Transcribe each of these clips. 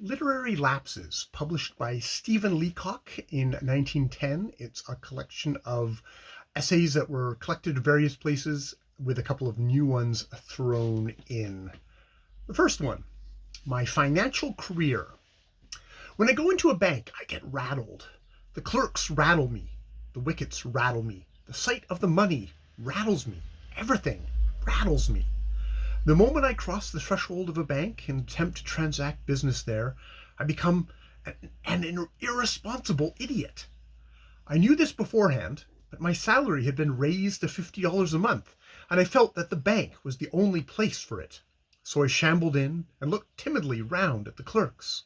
Literary Lapses, published by Stephen Leacock in 1910. It's a collection of essays that were collected at various places with a couple of new ones thrown in. The first one, my financial career. When I go into a bank, I get rattled. The clerks rattle me. The wickets rattle me. The sight of the money rattles me. Everything rattles me. The moment I cross the threshold of a bank and attempt to transact business there, I become an irresponsible idiot. I knew this beforehand, but my salary had been raised to $50 a month, and I felt that the bank was the only place for it. So I shambled in and looked timidly round at the clerks.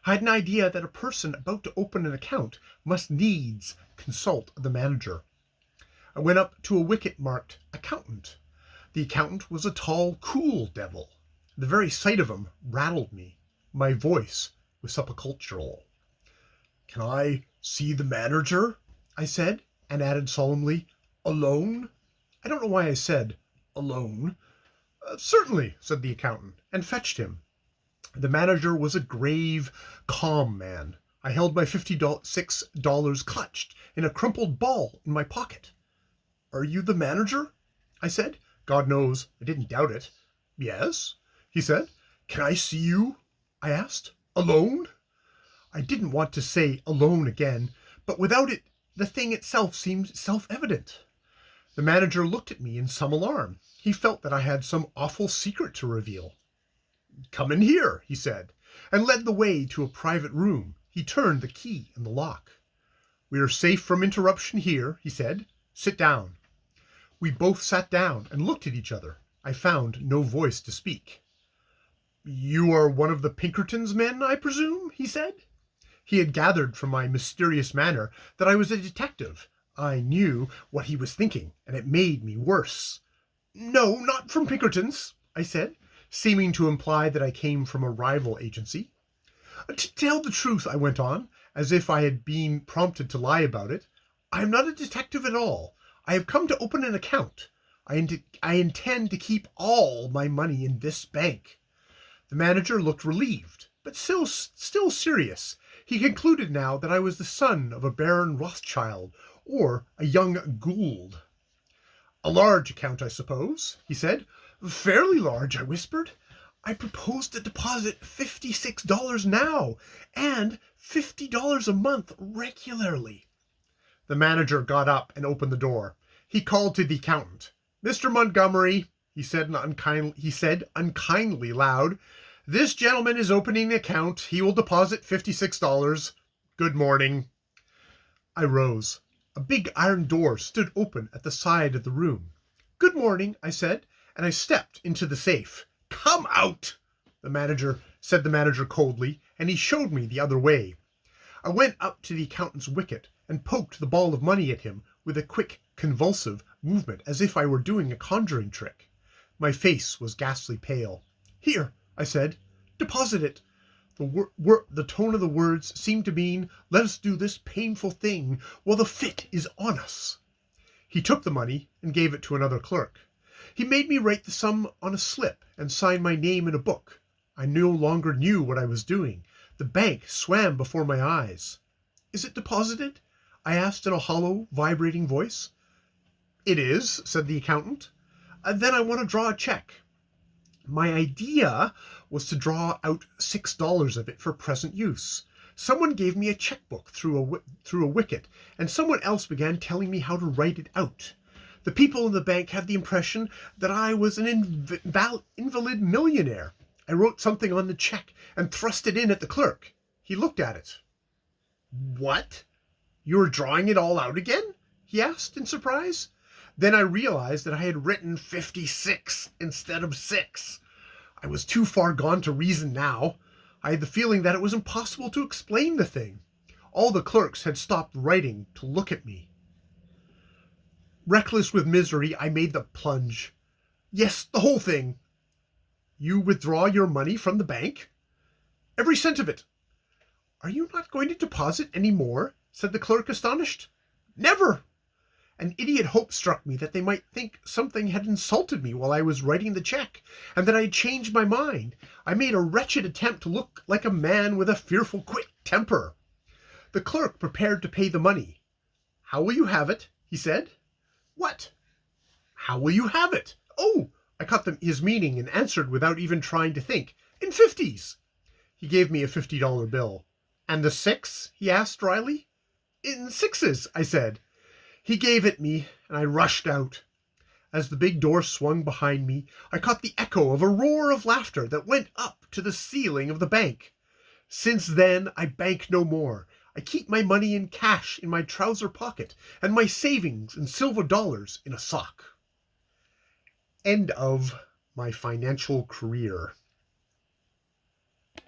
I had an idea that a person about to open an account must needs consult the manager. I went up to a wicket marked "Accountant." The accountant was a tall, cool devil. The very sight of him rattled me. My voice was sepulchral. "Can I see the manager?" I said, and added solemnly, "Alone?" I don't know why I said alone. "Certainly," said the accountant, and fetched him. The manager was a grave, calm man. I held my $56 clutched in a crumpled ball in my pocket. "Are you the manager?" I said. God knows, I didn't doubt it. "Yes," he said. "Can I see you?" I asked. "Alone?" I didn't want to say alone again, but without it, the thing itself seemed self-evident. The manager looked at me in some alarm. He felt that I had some awful secret to reveal. "Come in here," he said, and led the way to a private room. He turned the key in the lock. "We are safe from interruption here," he said. "Sit down." We both sat down and looked at each other. I found no voice to speak. "You are one of the Pinkerton's men, I presume?" he said. He had gathered from my mysterious manner that I was a detective. I knew what he was thinking, and it made me worse. "No, not from Pinkerton's," I said, seeming to imply that I came from a rival agency. "To tell the truth," I went on, as if I had been prompted to lie about it, "I am not a detective at all. I have come to open an account. I intend to keep all my money in this bank." The manager looked relieved, but still serious. He concluded now that I was the son of a Baron Rothschild or a young Gould. "A large account, I suppose," he said. "Fairly large," I whispered. "I propose to deposit $56 now, and $50 a month regularly." The manager got up and opened the door. He called to the accountant. "Mr. Montgomery," he said unkindly loud, "this gentleman is opening an account. He will deposit $56. Good morning." I rose. A big iron door stood open at the side of the room. "Good morning," I said, and I stepped into the safe. "Come out," said the manager coldly, and he showed me the other way. I went up to the accountant's wicket and poked the ball of money at him with a quick, convulsive movement as if I were doing a conjuring trick. My face was ghastly pale. "Here," I said, "deposit it." The tone of the words seemed to mean, "Let us do this painful thing while the fit is on us." He took the money and gave it to another clerk. He made me write the sum on a slip and sign my name in a book. I no longer knew what I was doing. The bank swam before my eyes. "Is it deposited?" I asked in a hollow, vibrating voice. "It is," said the accountant. "Then I want to draw a check." My idea was to draw out $6 of it for present use. Someone gave me a checkbook through a wicket, and someone else began telling me how to write it out. The people in the bank had the impression that I was an invalid millionaire. I wrote something on the check and thrust it in at the clerk. He looked at it. "What? You are drawing it all out again?" he asked in surprise. Then I realized that I had written 56 instead of 6. I was too far gone to reason now. I had the feeling that it was impossible to explain the thing. All the clerks had stopped writing to look at me. Reckless with misery, I made the plunge. "Yes, the whole thing." "You withdraw your money from the bank?" "Every cent of it." "Are you not going to deposit any more?" said the clerk, astonished. "Never." An idiot hope struck me that they might think something had insulted me while I was writing the check, and that I had changed my mind. I made a wretched attempt to look like a man with a fearful quick temper. The clerk prepared to pay the money. "How will you have it?" he said. "What?" "How will you have it?" "Oh!" I caught his meaning and answered without even trying to think. "In 50s." He gave me a $50 bill. "And the 6?" he asked dryly. "In 6s," I said. He gave it me, and I rushed out. As the big door swung behind me, I caught the echo of a roar of laughter that went up to the ceiling of the bank. Since then, I bank no more. I keep my money in cash in my trouser pocket, and my savings in silver dollars in a sock. End of my financial career.